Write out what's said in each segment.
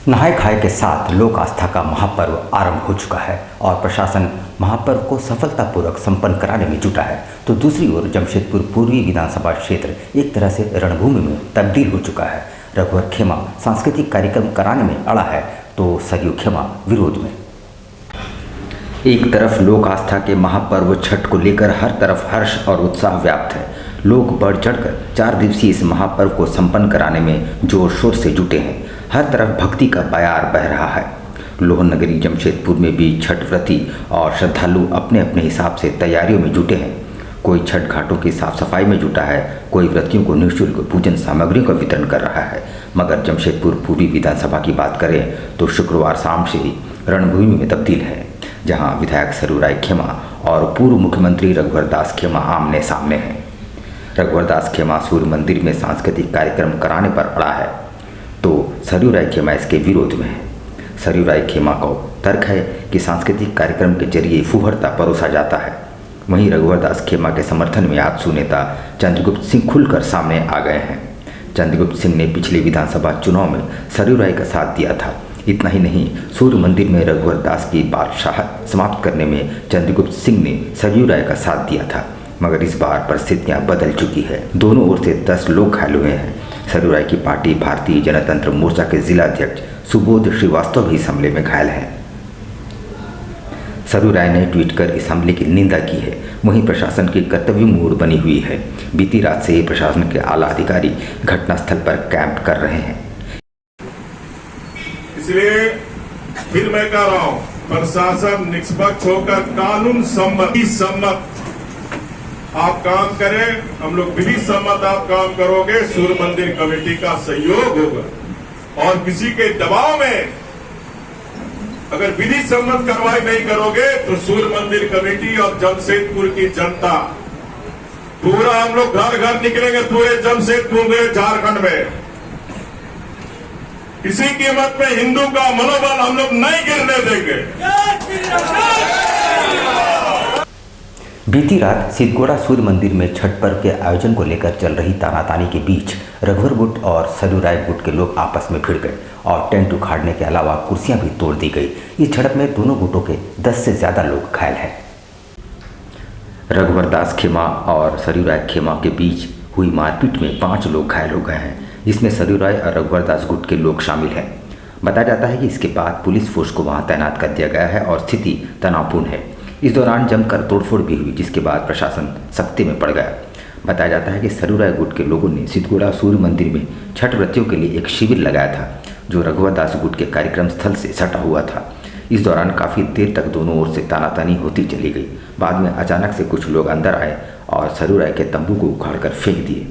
नहाय खाए के साथ लोक आस्था का महापर्व आरंभ हो चुका है और प्रशासन महापर्व को सफलतापूर्वक संपन्न कराने में जुटा है, तो दूसरी ओर जमशेदपुर पूर्वी विधानसभा क्षेत्र एक तरह से रणभूमि में तब्दील हो चुका है। रघुवर खेमा सांस्कृतिक कार्यक्रम कराने में अड़ा है तो सरयू खेमा विरोध में। एक तरफ लोक आस्था के महापर्व छठ को लेकर हर तरफ हर्ष और उत्साह व्याप्त है। लोग बढ़ चढ़कर 4 दिवसीय इस महापर्व को संपन्न कराने में जोर शोर से जुटे हैं। हर तरफ भक्ति का बयार बह रहा है। लोहन नगरी जमशेदपुर में भी छठ व्रती और श्रद्धालु अपने अपने हिसाब से तैयारियों में जुटे हैं। कोई छठ घाटों की साफ सफाई में जुटा है, कोई व्रतियों को निःशुल्क पूजन सामग्री का वितरण कर रहा है। मगर जमशेदपुर पूर्वी विधानसभा की बात करें तो शुक्रवार शाम से ही रणभूमि में तब्दील है, जहां विधायक सरयू खेमा और पूर्व मुख्यमंत्री रघुवर दास खेमा आमने सामने हैं। रघुवर दास खेमा सूर्य मंदिर में सांस्कृतिक कार्यक्रम कराने पर अड़ा है तो सरयू खेमा इसके विरोध में है। सरयू खेमा को तर्क है कि सांस्कृतिक कार्यक्रम के जरिए फुहरता परोसा जाता है। वहीं रघुवर दास खेमा के समर्थन में आजसू नेता चंद्रगुप्त सिंह खुलकर सामने आ गए हैं। चंद्रगुप्त सिंह ने पिछले विधानसभा चुनाव में सरयू का साथ दिया था। इतना ही नहीं, सूर्य मंदिर में रघुवर दास की बादशाहत समाप्त करने में चंद्रगुप्त सिंह ने सरयू का साथ दिया था। मगर इस बार परिस्थितियां बदल चुकी है। दोनों ओर से 10 लोग घायल हुए हैं। सरयू की पार्टी भारतीय जनतंत्र मोर्चा के जिलाध्यक्ष सुबोध श्रीवास्तव भी इस हमले में घायल हैं। सरयू ने ट्वीट कर इस हमले की निंदा की है। वहीं प्रशासन की कर्तव्य मूड बनी हुई है। बीती रात से ही प्रशासन के आला अधिकारी घटनास्थल पर कैंप कर रहे हैं। इसलिए फिर मैं कह रहा हूं, प्रशासन निष्पक्ष होकर कानून सम्मत आप काम करें। हम लोग विधि सम्मत आप काम करोगे, सूर्य मंदिर कमेटी का सहयोग होगा। और किसी के दबाव में अगर विधि सम्मत कार्रवाई नहीं करोगे तो सूर्य मंदिर कमेटी और जमशेदपुर की जनता पूरा हम लोग घर घर निकलेंगे पूरे जमशेदपुर में, झारखंड में। किसी कीमत में हिंदू का मनोबल हम लोग नहीं गिरने देंगे। बीती रात सिद्धगोड़ा सूर्य मंदिर में छठ पर्व के आयोजन को लेकर चल रही तानातानी के बीच रघुवर गुट और सरयू गुट के लोग आपस में भिड़ गए और टेंट उखाड़ने के अलावा कुर्सियां भी तोड़ दी गई। इस झड़प में दोनों गुटों के 10 से ज़्यादा लोग घायल हैं। रघुवर दास खेमा और सरयू खेमा के बीच हुई मारपीट में 5 लोग घायल हो गए हैं, जिसमें सरयू और रघुवर दास गुट के लोग शामिल हैं। बताया जाता है कि इसके बाद पुलिस फोर्स को वहां तैनात कर दिया गया है और स्थिति तनावपूर्ण है। इस दौरान जमकर तोड़फोड़ भी हुई, जिसके बाद प्रशासन सख्ती में पड़ गया। बताया जाता है कि सरयू गुट के लोगों ने सिद्धगोड़ा सूर्य मंदिर में छठ व्रतियों के लिए एक शिविर लगाया था, जो रघुवर दास गुट के कार्यक्रम स्थल से सटा हुआ था। इस दौरान काफ़ी देर तक दोनों ओर से तानातानी होती चली गई। बाद में अचानक से कुछ लोग अंदर आए और सरयू के तंबू को उखाड़कर फेंक दिए।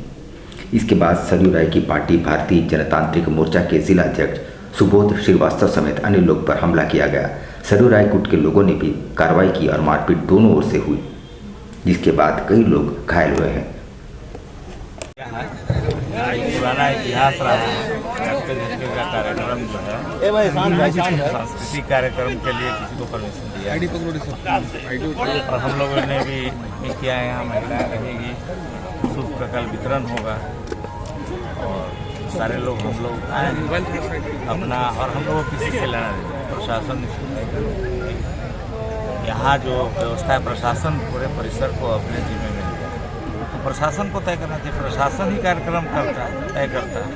इसके बाद सरयू की पार्टी भारतीय जनतांत्रिक मोर्चा के जिलाध्यक्ष सुबोध श्रीवास्तव समेत अन्य लोग पर हमला किया गया। सरयू गुट के लोगों ने भी कार्रवाई की और मारपीट दोनों ओर से हुई, जिसके बाद कई लोग घायल हुए हैं। पुराना इतिहास रहा है। झटके का कार्यक्रम जो है सांस्कृतिक कार्यक्रम के लिए किसी को परमिशन दिया और हम लोगों ने भी किया है। यहाँ महिलाएं रहेगी, शुभ प्रकल्प वितरण होगा और सारे लोग हम लोग आए अपना, और हम लोग किसी से लेना नहीं। प्रशासन यहाँ जो व्यवस्था है, प्रशासन पूरे परिसर को अपने जिम्मे में लिया, तो प्रशासन को तय करना चाहिए। प्रशासन ही कार्यक्रम तय करता है,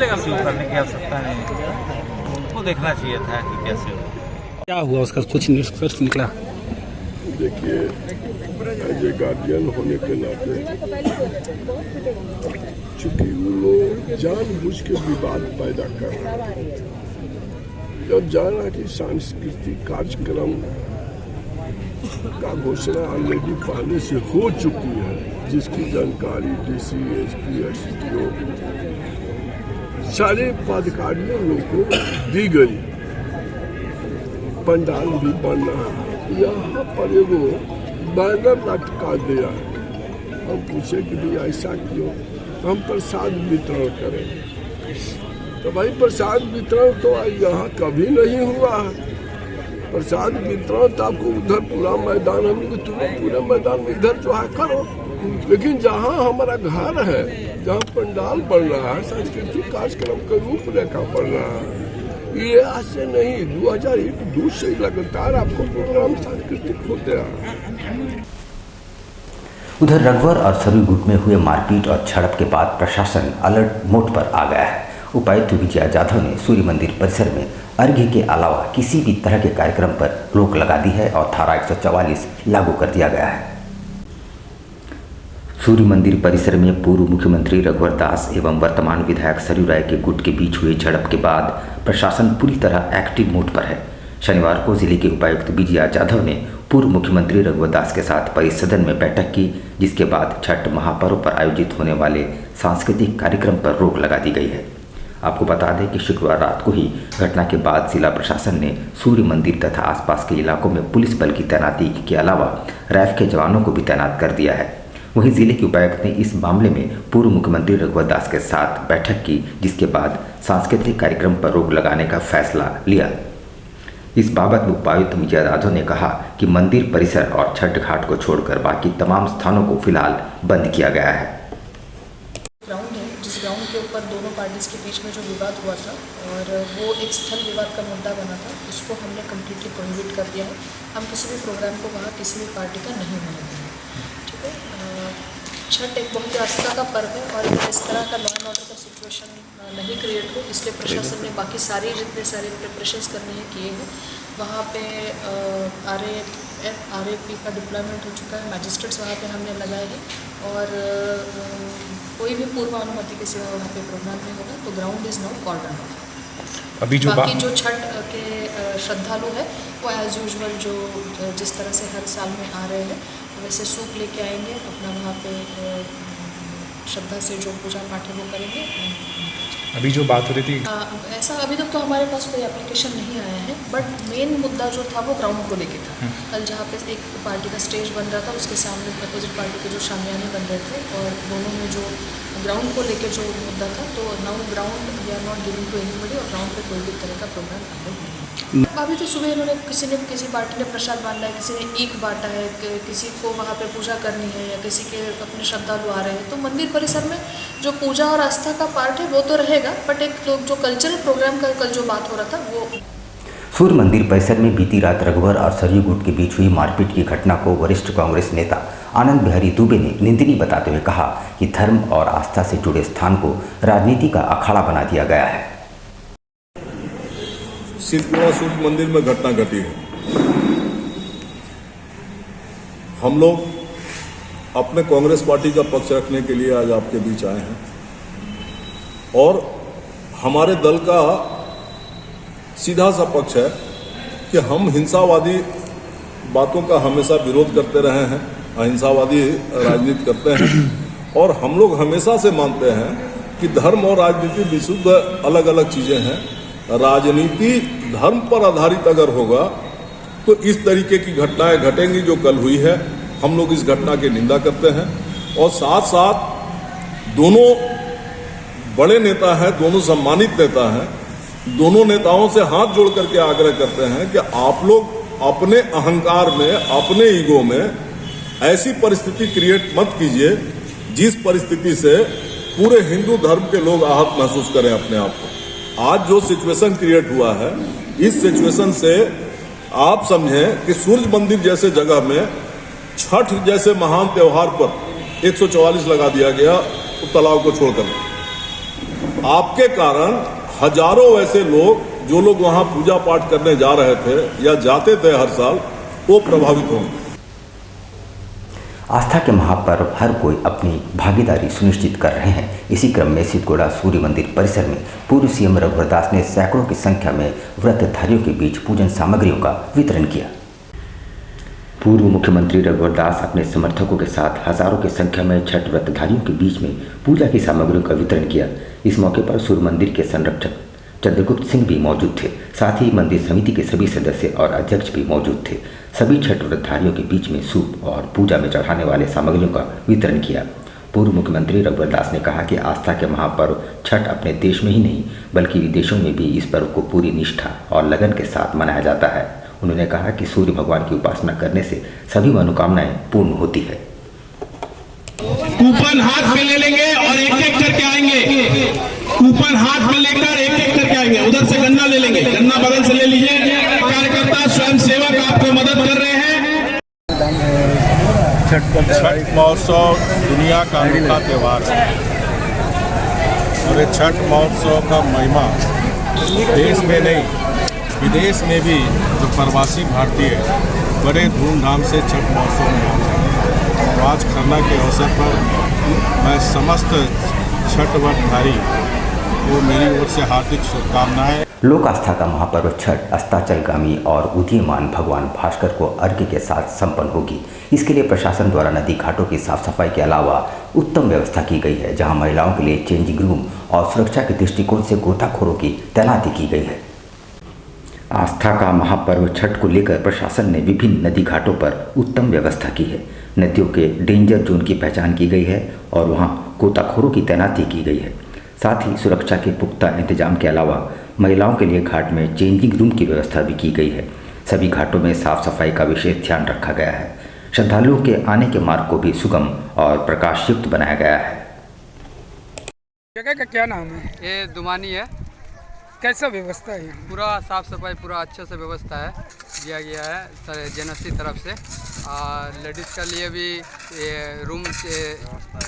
किसी को करने की आवश्यकता नहीं। उनको देखना चाहिए था कि कैसे हो। क्या हुआ, उसका कुछ निष्कर्ष निकला? देखिए, एज ए गार्जियन होने के नाते चूंकि वो लोग जानबूझ के विवाद पैदा कर रहे हैं। जब जाना कि सांस्कृतिक कार्यक्रम का घोषणा ऑलरेडी पहले से हो चुकी है, जिसकी जानकारी डीसी, एसपी, एसडीओ सारे पदाधिकारियों लोगों को दी गई। पंडाल भी बना है, यहाँ पर एगो बैनर लटका दिया है। हम पूछे कि भी ऐसा क्यों? हम प्रसाद वितरण करें, तो भाई प्रसाद वितरण तो यहाँ कभी नहीं हुआ है। प्रसाद वितरण तो आपको उधर पूरा मैदान, हम पूरे मैदान में इधर जो है करो, लेकिन जहाँ हमारा घर है, जहाँ पंडाल बन रहा है, सांस्कृतिक कार्यक्रम का रूपरेखा बन रहा है, ये आज से नहीं 2001-2 से लगातार आपको प्रोग्राम सांस्कृतिक होते हैं। उधर रघुवर और सरयू गुट में हुए मारपीट और झड़प के बाद प्रशासन अलर्ट मोड पर आ गया है। उपायुक्त विजया जाधव ने सूर्य मंदिर परिसर में अर्घ्य के अलावा किसी भी तरह के कार्यक्रम पर रोक लगा दी है और धारा 144 लागू कर दिया गया है। सूर्य मंदिर परिसर में पूर्व मुख्यमंत्री रघुवर दास एवं वर्तमान विधायक सरयू राय के गुट के बीच हुए झड़प के बाद प्रशासन पूरी तरह एक्टिव मोड पर है। शनिवार को जिले के उपायुक्त विजया जाधव ने पूर्व मुख्यमंत्री रघुवर दास के साथ परिसदन में बैठक की, जिसके बाद छठ महापर्व पर आयोजित होने वाले सांस्कृतिक कार्यक्रम पर रोक लगा दी गई है। आपको बता दें कि शुक्रवार रात को ही घटना के बाद जिला प्रशासन ने सूर्य मंदिर तथा आसपास के इलाकों में पुलिस बल की तैनाती के अलावा रैफ के जवानों को भी तैनात कर दिया है। वहीं जिले के उपायुक्त ने इस मामले में पूर्व मुख्यमंत्री रघुवर दास के साथ बैठक की, जिसके बाद सांस्कृतिक कार्यक्रम पर रोक लगाने का फैसला लिया। इस बाबत उपायुक्त विजया जाधव ने कहा कि मंदिर परिसर और छठ घाट को छोड़कर बाकी तमाम स्थानों को फिलहाल बंद किया गया है। ग्राउंड है, जिस ग्राउंड के ऊपर दोनों पार्टीज के बीच में जो विवाद हुआ था और वो एक स्थल विवाद का मुद्दा बना था, उसको हमने कम्प्लीटली प्रोहिबिट कर दिया है। हम किसी भी प्रोग्राम को वहाँ किसी भी पार्टी का नहीं होने देंगे। ठीक है, छठ एक बहुत ही आस्था का पर्व है और इस तरह का लॉ एंड ऑर्डर का सिचुएशन नहीं क्रिएट हो, इसलिए प्रशासन ने बाकी जितने सारे प्रिपरेशंस करने हैं किए हैं। वहाँ पे RAP का डिप्लॉयमेंट हो चुका है, मैजिस्ट्रेट्स वहाँ पे हमने लगाए हैं और कोई भी पूर्व अनुमति के सिवा वहाँ पे प्रोग्राम नहीं होगा। तो ground is now cordon off. अभी बाकी जो छठ के श्रद्धालु है वो एज यूजुअल जो जिस तरह से हर साल में आ रहे हैं वैसे सूप लेके आएंगे, अपना वहाँ पे श्रद्धा से जो पूजा पाठ है वो करेंगे। अभी जो बात हो रही थी ऐसा अभी तक तो हमारे पास कोई एप्लीकेशन नहीं आया है, बट मेन मुद्दा जो था वो ग्राउंड को लेके था। कल जहाँ पे एक पार्टी का स्टेज बन रहा था, उसके सामने अपोजिट पार्टी के जो शामियाने बन रहे थे और दोनों में जो ग्राउंड को लेके जो मुद्दा था, तो now ground we are not giving to anybody और ग्राउंड पे कोई भी तरह का प्रोग्राम नहीं है। अभी तो सुबह इन्होंने किसी पार्टी ने प्रसाद बांधा है, किसी ने ईख बांटा है, किसी को वहाँ पे पूजा करनी है या किसी के अपने श्रद्धालु आ रहे हैं, तो मंदिर परिसर में जो पूजा और आस्था का पार्ट है वो तो रहेगा, बट एक लोग जो कल्चरल प्रोग्राम का कल जो बात हो रहा था वो। सूर्य मंदिर परिसर में बीती रात रघुवर और सरयू गुट के बीच हुई मारपीट की घटना को वरिष्ठ कांग्रेस नेता आनंद बिहारी दुबे ने निंदनीय बताते हुए कहा कि धर्म और आस्था से जुड़े स्थान को राजनीति का अखाड़ा बना दिया गया है। सिद्धपुरा सूर्य मंदिर में घटना घटी है। हम लोग अपने कांग्रेस पार्टी का पक्ष रखने के लिए आज आपके बीच आए हैं और हमारे दल का सीधा सा पक्ष है कि हम हिंसावादी बातों का हमेशा विरोध करते रहे हैं, अहिंसावादी राजनीति करते हैं और हम लोग हमेशा से मानते हैं कि धर्म और राजनीति विशुद्ध अलग अलग चीजें हैं। राजनीति धर्म पर आधारित अगर होगा तो इस तरीके की घटनाएं घटेंगी जो कल हुई है। हम लोग इस घटना की निंदा करते हैं और साथ साथ दोनों बड़े नेता हैं, दोनों सम्मानित नेता हैं, दोनों नेताओं से हाथ जोड़ करके आग्रह करते हैं कि आप लोग अपने अहंकार में, अपने ईगो में ऐसी परिस्थिति क्रिएट मत कीजिए जिस परिस्थिति से पूरे हिंदू धर्म के लोग आहत महसूस करें अपने आप को। आज जो सिचुएशन क्रिएट हुआ है, इस सिचुएशन से आप समझें कि सूर्य मंदिर जैसे जगह में छठ जैसे महान त्योहार पर 144 लगा दिया गया तालाब को छोड़कर। आपके कारण हजारों ऐसे लोग जो लोग वहां पूजा पाठ करने जा रहे थे या जाते थे हर साल, वो प्रभावित होंगे। आस्था के महापर्व हर कोई अपनी भागीदारी सुनिश्चित कर रहे हैं। इसी क्रम में सिद्धगोड़ा सूर्य मंदिर परिसर में पूर्व सीएम रघुवर दास ने सैकड़ों की संख्या में व्रतधारियों के बीच पूजन सामग्रियों का वितरण किया। पूर्व मुख्यमंत्री रघुवर दास अपने समर्थकों के साथ हजारों की संख्या में छठ व्रतधारियों के बीच में पूजा की सामग्रियों का वितरण किया। इस मौके पर सूर्य मंदिर के संरक्षक चंद्रगुप्त सिंह भी मौजूद थे। साथ ही मंदिर समिति के सभी सदस्य और अध्यक्ष भी मौजूद थे। सभी छठ व्रतधारियों के बीच में सूप और पूजा में चढ़ाने वाले सामग्रियों का वितरण किया। पूर्व मुख्यमंत्री रघुवर दास ने कहा कि आस्था के महापर्व छठ अपने देश में ही नहीं बल्कि विदेशों में भी इस पर्व को पूरी निष्ठा और लगन के साथ मनाया जाता है। उन्होंने कहा कि सूर्य भगवान की उपासना करने से सभी मनोकामनाएं पूर्ण होती है। कूपन हाथ में ले लेंगे और एक एक करके आएंगे। कूपन हाथ में लेकर एक एक करके आएंगे। उधर से गन्ना ले लेंगे, गन्ना बगल से ले लीजिए। कार्यकर्ता स्वयं सेवक आपको मदद कर रहे हैं। छठ महोत्सव दुनिया का अनोखा त्यौहार है और ये छठ महोत्सव का महिमा देश में नहीं विदेश में भी जो प्रवासी भारतीय बड़े धूमधाम से छठ महोत्सव मनाते हैं। और आज खरना के अवसर पर मैं समस्त छठ व्रतधारी को मेरी ओर से हार्दिक शुभकामनाएं। लोक आस्था का महापर्व छठ अस्ताचलगामी और उदीयमान भगवान भास्कर को अर्घ्य के साथ संपन्न होगी। इसके लिए प्रशासन द्वारा नदी घाटों की साफ सफाई के अलावा उत्तम व्यवस्था की गई है, जहां महिलाओं के लिए चेंजिंग रूम और सुरक्षा के दृष्टिकोण से गोताखोरों की तैनाती की गई है। आस्था का महापर्व छठ को लेकर प्रशासन ने विभिन्न नदी घाटों पर उत्तम व्यवस्था की है। नदियों के डेंजर जोन की पहचान की गई है और वहां गोताखोरों की तैनाती की गई है। साथ ही सुरक्षा के पुख्ता इंतजाम के अलावा महिलाओं के लिए घाट में चेंजिंग रूम की व्यवस्था भी की गई है। सभी घाटों में साफ सफाई का विशेष ध्यान रखा गया है। श्रद्धालुओं के आने के मार्ग को भी सुगम और प्रकाशयुक्त बनाया गया है। जगह का क्या नाम है? ये दुमानी है। कैसा व्यवस्था है यहाँ? पूरा साफ सफाई पूरा अच्छे से व्यवस्था है दिया गया है जेएनएससी तरफ से। लेडीज़ के लिए भी ये रूम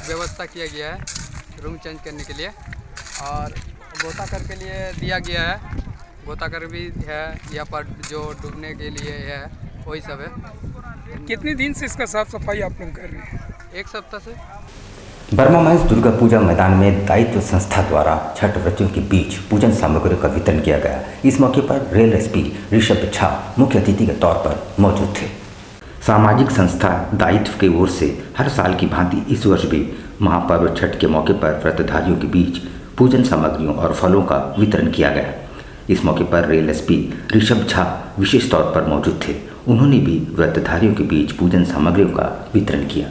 व्यवस्था किया गया है, रूम चेंज करने के लिए। और गोताखोर के लिए दिया गया है, गोताखोर भी है यहाँ पर जो डूबने के लिए है, वही सब है। कितने दिन से इसका साफ सफाई आप लोग कर रहे हैं? एक सप्ताह से। बर्मा माइंस दुर्गा पूजा मैदान में दायित्व संस्था द्वारा छठ व्रतियों के बीच पूजन सामग्रियों का वितरण किया गया। इस मौके पर रेल एसपी ऋषभ झा मुख्य अतिथि के तौर पर मौजूद थे। सामाजिक संस्था दायित्व की ओर से हर साल की भांति इस वर्ष भी महापर्व छठ के मौके पर व्रतधारियों के बीच पूजन सामग्रियों और फलों का वितरण किया गया। इस मौके पर रेल एसपी ऋषभ झा विशेष तौर पर मौजूद थे। उन्होंने भी व्रतधारियों के बीच पूजन सामग्रियों का वितरण किया।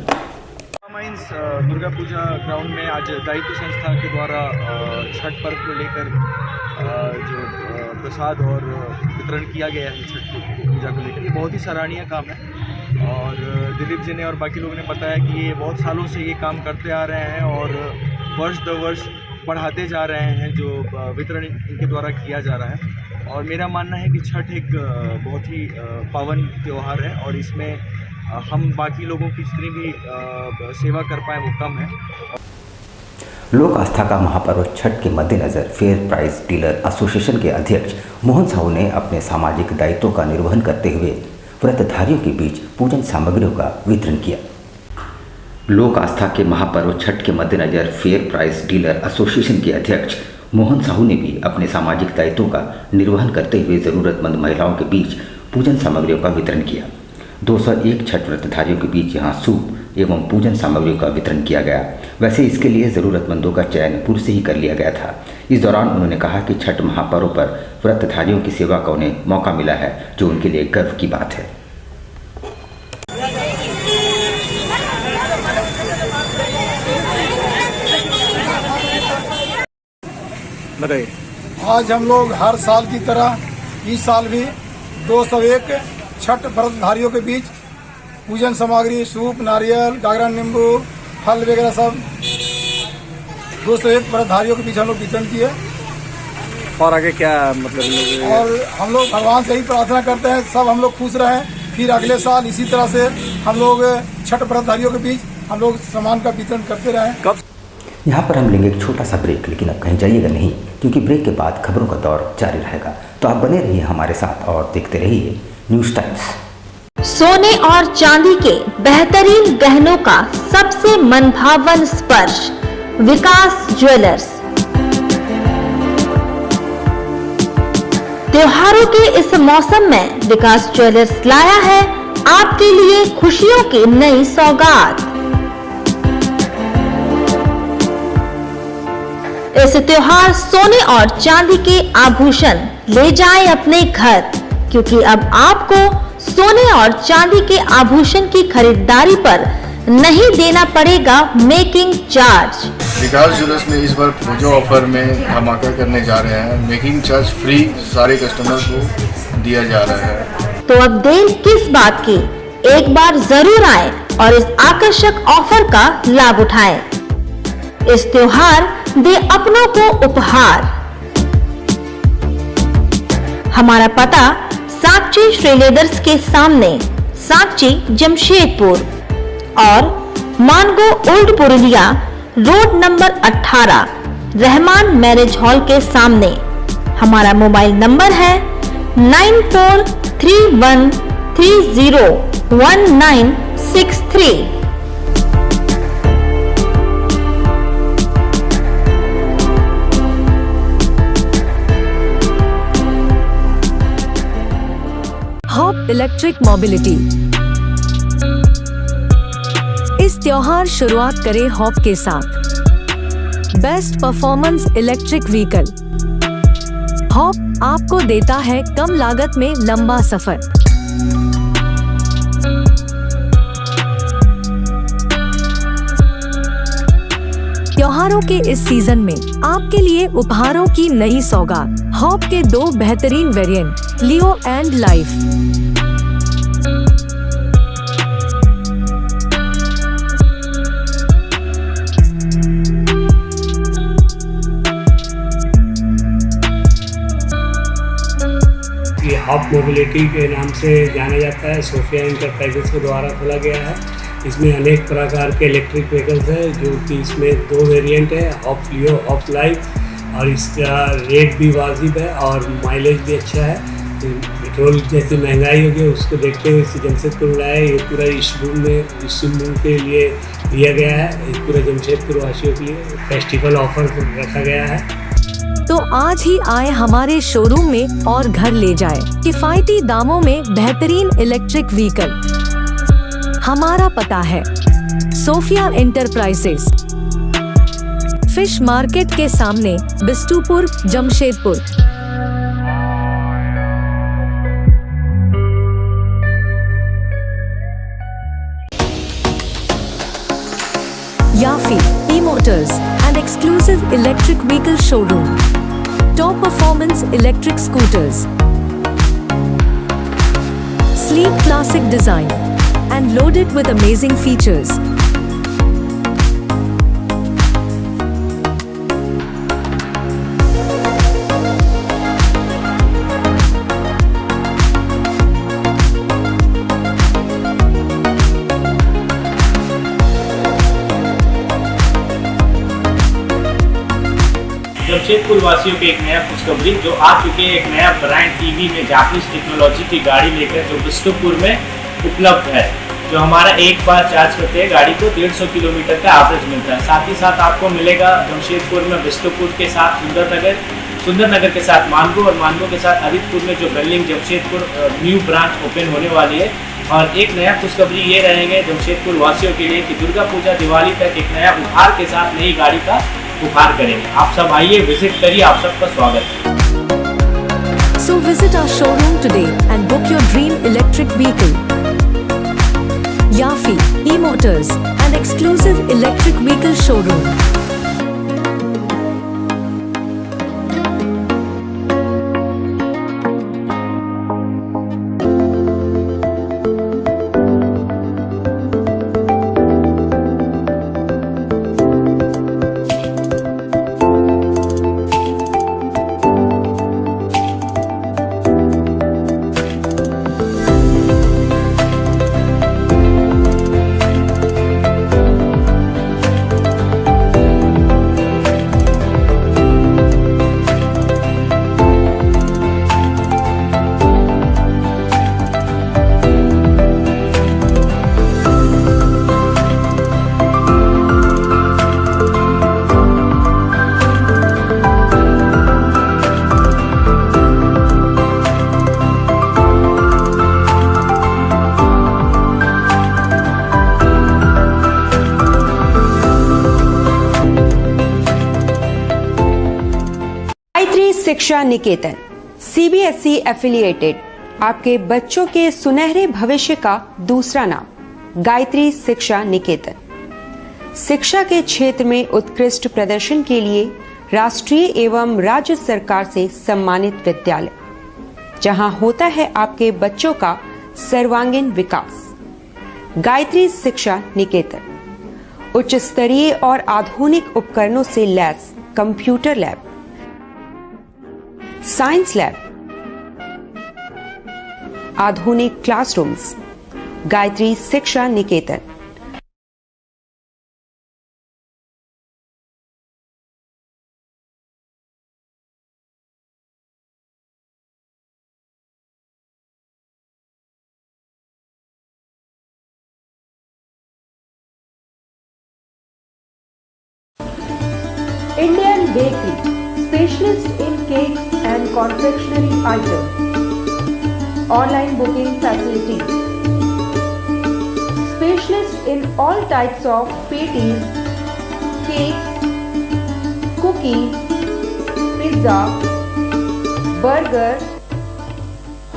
माइंस दुर्गा पूजा ग्राउंड में आज दायित्व संस्था के द्वारा छठ पर्व को लेकर जो प्रसाद और वितरण किया गया है छठ पूजा को लेकर, ये बहुत ही सराहनीय काम है। और दिलीप जी ने और बाकी लोगों ने बताया कि ये बहुत सालों से ये काम करते आ रहे हैं और वर्ष दर वर्ष बढ़ाते जा रहे हैं जो वितरण इनके द्वारा किया जा रहा है। और मेरा मानना है कि छठ एक बहुत ही पावन त्यौहार है और इसमें हम बाकी लोगों की जितनी भी सेवा कर पाए वो कम है। लोक आस्था का महापर्व छठ के मद्देनज़र फेयर प्राइस डीलर एसोसिएशन के अध्यक्ष मोहन साहू ने अपने सामाजिक दायित्वों का निर्वहन करते हुए व्रतधारियों के बीच पूजन सामग्रियों का वितरण किया। लोक आस्था के महापर्व छठ के मद्देनज़र फेयर प्राइस डीलर एसोसिएशन के अध्यक्ष मोहन साहू ने भी अपने सामाजिक दायित्वों का निर्वहन करते हुए ज़रूरतमंद महिलाओं के बीच पूजन सामग्रियों का वितरण किया। 201 छठ व्रतधारियों के बीच यहां सूप एवं पूजन सामग्रियों का वितरण किया गया। वैसे इसके लिए ज़रूरतमंदों का चयन पूर्व से ही कर लिया गया था। इस दौरान उन्होंने कहा कि छठ महापर्व पर व्रतधारियों की सेवा का उन्हें मौका मिला है, जो उनके लिए गर्व की बात है। आज हम लोग हर साल की तरह इस साल भी 201 छठ व्रतधारियों के बीच पूजन सामग्री सूप, नारियल, गागरा, नींबू, फल वगैरह सब 201 व्रतधारियों के बीच हम लोग वितरण किए। और आगे क्या मतलब? और हम लोग भगवान से ही प्रार्थना करते हैं सब हम लोग खुश रहें, फिर अगले साल इसी तरह से हम लोग छठ व्रतधारियों के बीच हम लोग सामान का वितरण करते रहें। कब? यहाँ पर हम लेंगे एक छोटा सा ब्रेक, लेकिन अब कहीं जाइएगा नहीं, क्योंकि ब्रेक के बाद खबरों का दौर जारी रहेगा। तो आप बने रहिए हमारे साथ और देखते रहिए न्यूज़ टाइम्स। सोने और चांदी के बेहतरीन गहनों का सबसे मनभावन स्पर्श, विकास ज्वेलर्स। त्योहारों के इस मौसम में विकास ज्वेलर्स लाया है आपके लिए खुशियों की नई सौगात। इस त्योहार सोने और चांदी के आभूषण ले जाएं अपने घर, क्योंकि अब आपको सोने और चांदी के आभूषण की खरीदारी पर नहीं देना पड़ेगा मेकिंग चार्ज। विकास ज्वेलर्स में इस बार पूजा ऑफर में धमाका करने जा रहे हैं। मेकिंग चार्ज फ्री सारे कस्टमर को दिया जा रहा है। तो अब देर किस बात की, एक बार जरूर आए और इस आकर्षक ऑफर का लाभ उठाएं। इस त्योहार दे अपनों को उपहार। हमारा पता साक्षी श्री लेदर्स के सामने, साक्षी जमशेदपुर, और Mango old Purulia road number 18 Rahman marriage hall के सामने। हमारा मोबाइल नंबर है 9431301963। Hop electric mobility. इस त्योहार शुरुआत करें हॉप के साथ। Best performance electric vehicle. Hop आपको देता है कम लागत में लंबा सफर। त्योहारों के इस सीजन में आपके लिए उपहारों की नई सौगात। हॉप के 2 बेहतरीन वेरिएंट, लियो एंड लाइफ। ये हॉप मोबिलिटी के नाम से जाना जाता है, सोफिया इंटरप्राइजेस के द्वारा खोला गया है। इसमें अनेक प्रकार के इलेक्ट्रिक व्हीकल्स हैं, जो कि इसमें 2 वेरिएंट है, हॉप लियो, हॉप लाइफ, और इसका रेट भी वाजिब है और माइलेज भी अच्छा है। पेट्रोल जैसी महंगाई होगी उसको देखते हुए इस जमशेदपुर में लाया। ये पूरा इस मूव के लिए दिया गया है, इस पूरे जमशेदपुर वासियों के लिए फेस्टिवल ऑफर रखा गया है। तो आज ही आए हमारे शोरूम में और घर ले जाए किफायती दामों में बेहतरीन इलेक्ट्रिक व्हीकल। हमारा पता है सोफिया इंटरप्राइजेस, फिश मार्केट के सामने, Bistupur, Jamshedpur. याफी e-motors and exclusive electric vehicle showroom. Top performance electric scooters. Sleek classic design and loaded with amazing features. Jamshedpur वासियों के एक नया खुशखबरी जो आ चुके हैं, एक नया ब्रांड ईवी में जापानीज टेक्नोलॉजी की गाड़ी लेकर जो बिष्टुपुर में उपलब्ध है। जो हमारा एक बार चार्ज करते हैं गाड़ी को 150 किलोमीटर का एवरेज मिलता है। साथ ही साथ आपको मिलेगा जमशेदपुर में बिष्टुपुर के साथ सुंदरनगर के साथ मानगो, और मानगो के साथ आदितपुर में जो building Jamshedpur new branch open होने वाली है। और एक नया खुशखबरी ये रहेंगे जमशेदपुर वासियों के लिए कि दुर्गा पूजा दिवाली तक एक नया उपहार के साथ नई गाड़ी का उपहार करेंगे। आप सब आइए, विजिट करिए, आप सबका स्वागत है। So visit our showroom today and book your dream electric vehicle. Yafi e-motors and exclusive electric vehicle showroom. शिक्षा निकेतन CBSE एफिलिएटेड आपके बच्चों के सुनहरे भविष्य का दूसरा नाम गायत्री शिक्षा निकेतन। शिक्षा के क्षेत्र में उत्कृष्ट प्रदर्शन के लिए राष्ट्रीय एवं राज्य सरकार से सम्मानित विद्यालय। जहां होता है आपके बच्चों का सर्वांगीण विकास। गायत्री शिक्षा निकेतन उच्च स्तरीय और आधुनिक उपकरणों से lace computer lab, science lab, आधुनिक क्लासरूम्स। गायत्री शिक्षा निकेतन। Indian Bakery, specialist in cakes and confectionery items. Online booking facilities. Specialist in all types of patties, cakes, cookies, pizza, burger,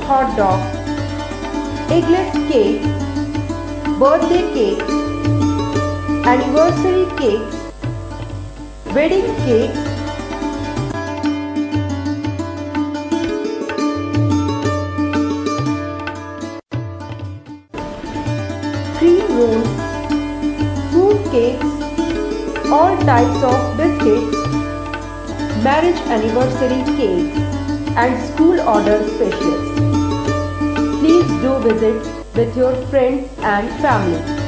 hot dog, eggless cake, birthday cake, anniversary cakes, wedding cakes, cream rolls, fruit cakes, all types of biscuits, marriage anniversary cakes, and school order specialists. Please do visit with your friends and family.